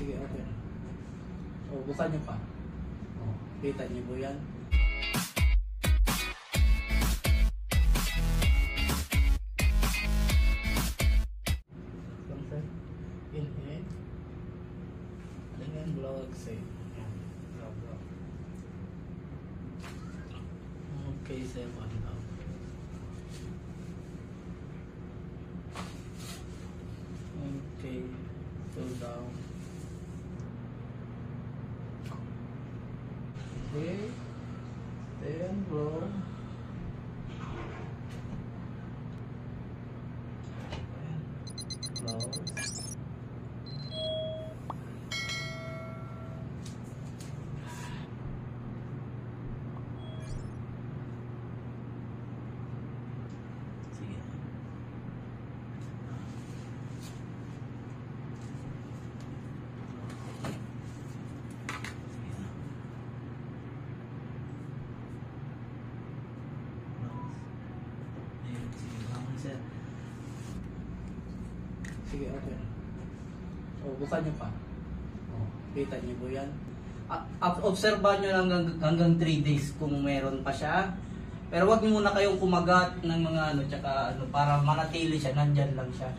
Sige, okay. O, bukan nyo pa. O, kita nyo po yan. Inhale. And then blow, exhale. Okay, 7 now. Okay, 2 down. Okay, then blow. Blow. Sige. Sige, okay. O, bukan nyo pa. O, kita nyo po yan. Obserbahan nyo hanggang 3 days kung meron pa siya. Pero wag muna kayong kumagat ng mga ano, tsaka ano, para manatili siya, nandyan lang siya.